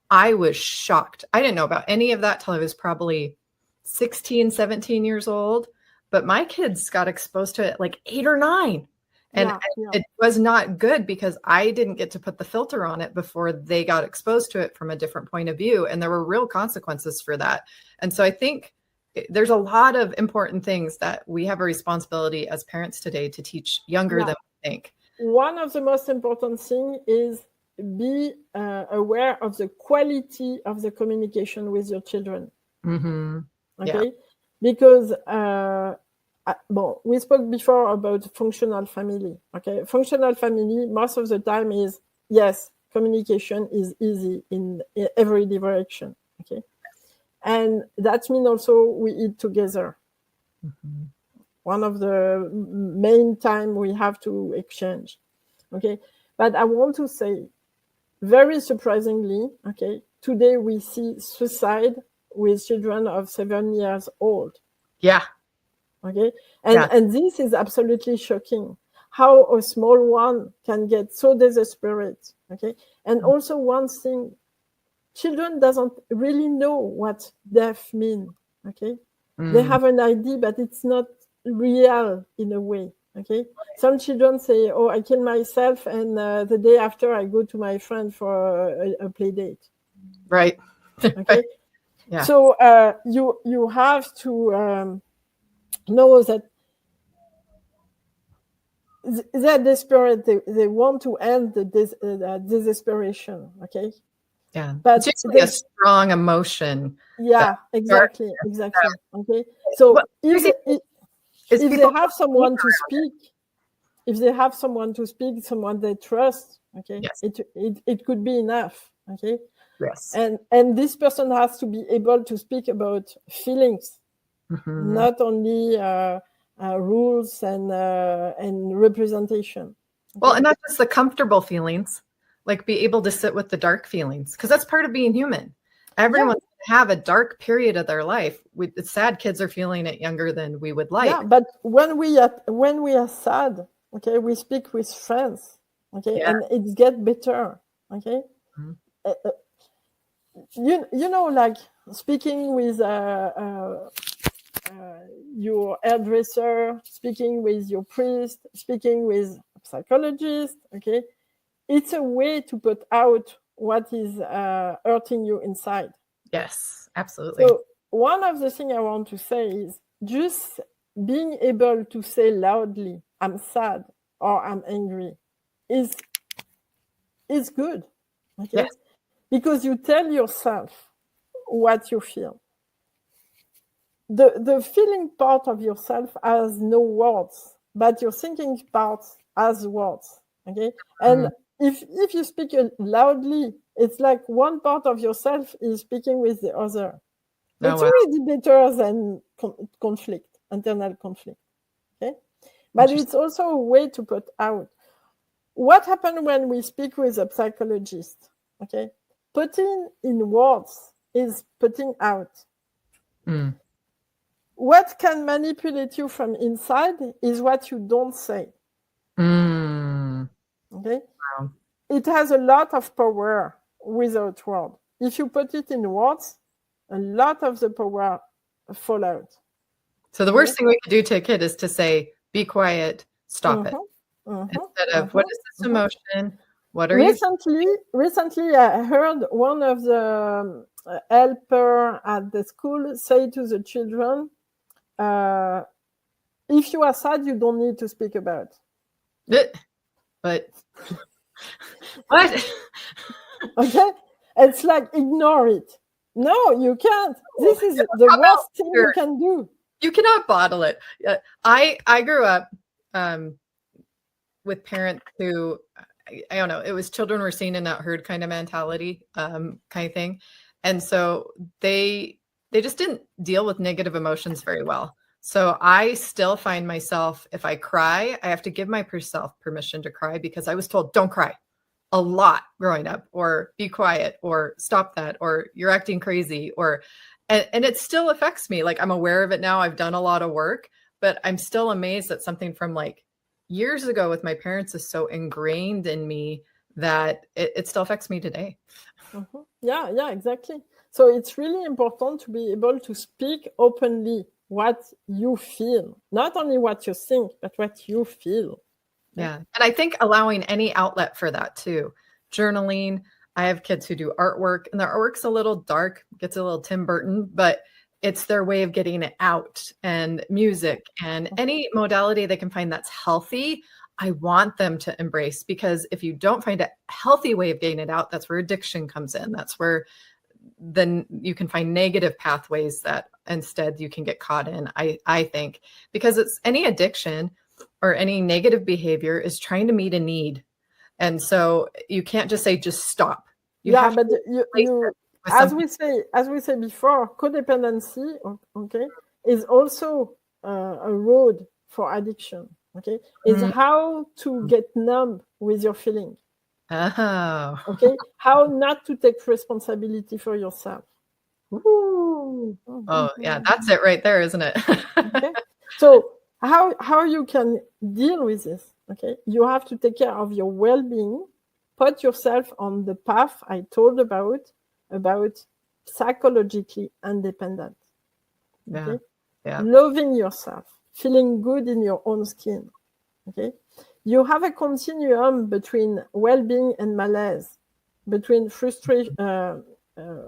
I was shocked. I didn't know about any of that till I was probably 16, 17 years old. But my kids got exposed to it like 8 or 9. And it was not good because I didn't get to put the filter on it before they got exposed to it from a different point of view. And there were real consequences for that. And so I think there's a lot of important things that we have a responsibility as parents today to teach younger than we think. One of the most important things is be aware of the quality of the communication with your children. Okay? Because we spoke before about functional family. Okay, functional family most of the time is communication is easy in every direction. Okay, and that means also we eat together. One of the main time we have to exchange. Okay, But I want to say, very surprisingly, okay, today we see suicide with children of 7 years old. Yeah. Okay. And this is absolutely shocking. How a small one can get so desperate. Okay. And also one thing, children doesn't really know what death means. Okay. They have an idea, but it's not real in a way. Okay. Some children say, "Oh, I kill myself," and the day after, I go to my friend for a play date. Right. Okay. Yeah. So you have to know that they're desperate. They want to end the desperation. Okay. Yeah. But it's usually a strong emotion. Yeah, exactly. Okay. So if they have someone to speak, someone they trust, okay, yes. it could be enough. Okay. Yes. And this person has to be able to speak about feelings, not only rules and representation. Okay? Well, and not just the comfortable feelings, like be able to sit with the dark feelings, because that's part of being human. Everyone's going to have a dark period of their life. It's sad kids are feeling it younger than we would like. Yeah, but when we are sad, okay, we speak with friends, okay, and it gets better, okay. You know, like speaking with your hairdresser, speaking with your priest, speaking with a psychologist, okay, it's a way to put out what is hurting you inside. Yes, absolutely. So one of the things I want to say is just being able to say loudly, "I'm sad" or "I'm angry" is good. Okay? Yes. Because you tell yourself what you feel. The feeling part of yourself has no words, but your thinking part has words. Okay? And if you speak loudly, it's like one part of yourself is speaking with the other. It's already better than conflict, internal conflict. Okay? But it's also a way to put out. What happens when we speak with a psychologist? Okay? Putting in words is putting out. What can manipulate you from inside is what you don't say. Okay? Wow. It has a lot of power without words. If you put it in words, a lot of the power fall out. So the worst thing we could do to a kid is to say, "Be quiet, stop it," instead of, "What is this emotion? What are you?" Recently, I heard one of the helper at the school say to the children, "If you are sad, you don't need to speak about it." But what? Okay, it's like ignore it. No, you can't. This is the worst thing you can do. You cannot bottle it. I grew up with parents who, I don't know, it was children were seen and not heard kind of mentality, kind of thing. And so they just didn't deal with negative emotions very well. So I still find myself, if I cry, I have to give myself permission to cry, because I was told, "Don't cry," a lot growing up, or "Be quiet," or "Stop that," or "You're acting crazy," or, and it still affects me. Like, I'm aware of it now. I've done a lot of work, but I'm still amazed that something from like years ago with my parents is so ingrained in me that it still affects me today. Yeah, exactly. So it's really important to be able to speak openly what you feel, not only what you think, but what you feel. Yeah. And I think allowing any outlet for that too. Journaling. I have kids who do artwork, and their artwork's a little dark, gets a little Tim Burton, but it's their way of getting it out. And music and any modality they can find that's healthy, I want them to embrace, because if you don't find a healthy way of getting it out, that's where addiction comes in. That's where then you can find negative pathways that instead you can get caught in, I think, because it's any addiction or any negative behavior is trying to meet a need. And so you can't just say, just stop. You have but to as we say before, codependency, okay, is also a road for addiction. Okay, is how to get numb with your feeling. Oh. Okay. How not to take responsibility for yourself. Ooh. Oh, yeah, that's it right there, isn't it? Okay. So how you can deal with this? Okay. You have to take care of your well-being, put yourself on the path I told about psychologically independent. Okay. Yeah. Loving yourself, feeling good in your own skin. Okay. You have a continuum between well-being and malaise, between frustration,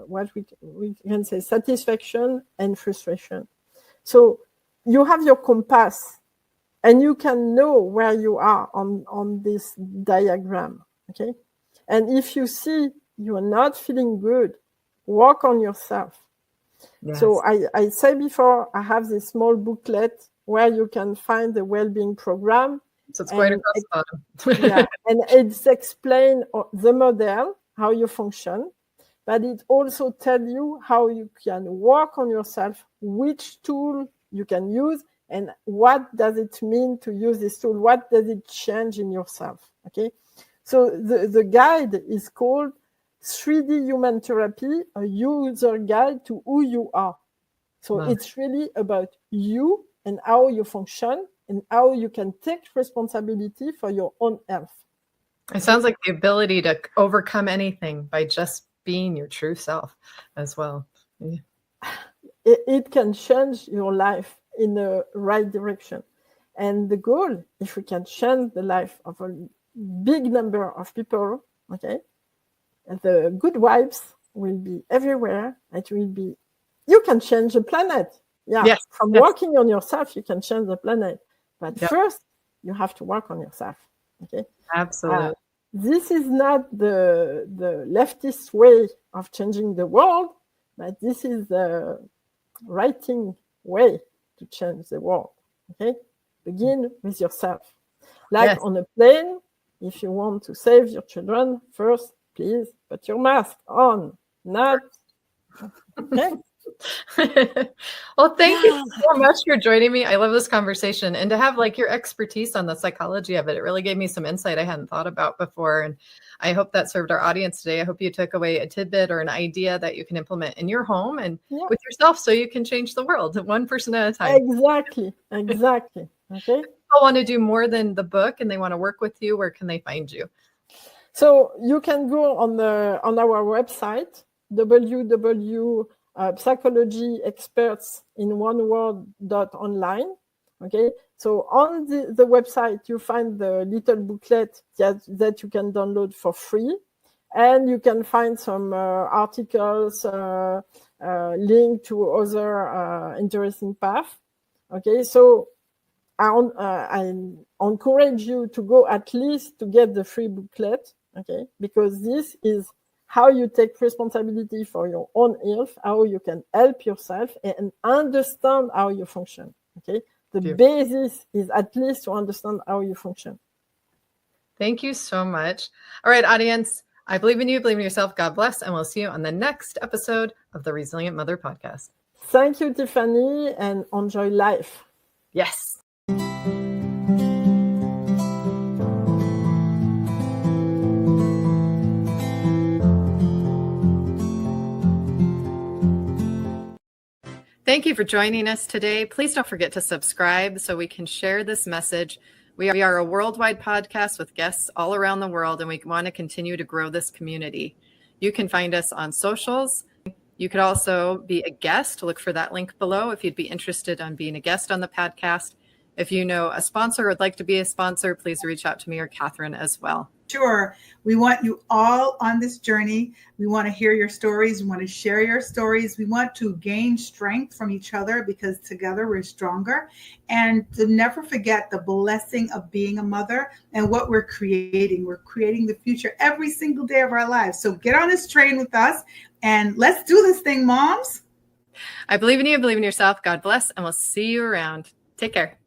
what we can say, satisfaction and frustration. So you have your compass, and you can know where you are on this diagram. Okay. And if you see you are not feeling good, work on yourself. Yes. So I say before, I have this small booklet where you can find the well-being program. So it's quite across the bottom. Yeah, and it's explain the model, how you function, but it also tells you how you can work on yourself, which tool you can use, and what does it mean to use this tool? What does it change in yourself? Okay, so the guide is called 3D Human Therapy, a user guide to who you are. So It's really about you and how you function and how you can take responsibility for your own health. It sounds like the ability to overcome anything by just being your true self as well. Yeah. It can change your life in the right direction. And the goal, if we can change the life of a big number of people, okay, and the good vibes will be everywhere. It will be, you can change the planet. Yeah, yes, from working on yourself, you can change the planet. But first, you have to work on yourself. Okay. Absolutely. This is not the leftist way of changing the world, but this is the right way to change the world. Okay. Begin with yourself. Like on a plane, if you want to save your children, first, please put your mask on. Not. Okay. Well, thank you so much for joining me. I love this conversation, and to have like your expertise on the psychology of it. It really gave me some insight I hadn't thought about before. And I hope that served our audience today. I hope you took away a tidbit or an idea that you can implement in your home and with yourself so you can change the world one person at a time. Exactly. Okay. If people want to do more than the book and they want to work with you, where can they find you? So you can go on our website, www.psychologyexpertsinoneword.online. Okay, so on the website you find the little booklet that you can download for free, and you can find some articles, link to other interesting paths. Okay, so I encourage you to go at least to get the free booklet. Okay, because this is how you take responsibility for your own health, how you can help yourself and understand how you function. Okay, the basis is at least to understand how you function. Thank you so much. All right, audience, I believe in you, believe in yourself. God bless, and we'll see you on the next episode of the Resilient Mother Podcast. Thank you, Tiffany, and enjoy life. Yes. Thank you for joining us today. Please don't forget to subscribe so we can share this message. We are a worldwide podcast with guests all around the world, and we want to continue to grow this community. You can find us on socials. You could also be a guest. Look for that link below if you'd be interested in being a guest on the podcast. If you know a sponsor or would like to be a sponsor, please reach out to me or Catherine as well. Sure. We want you all on this journey. We want to hear your stories. We want to share your stories. We want to gain strength from each other because together we're stronger. And to never forget the blessing of being a mother and what we're creating. We're creating the future every single day of our lives. So get on this train with us and let's do this thing, moms. I believe in you. Believe in yourself. God bless. And we'll see you around. Take care.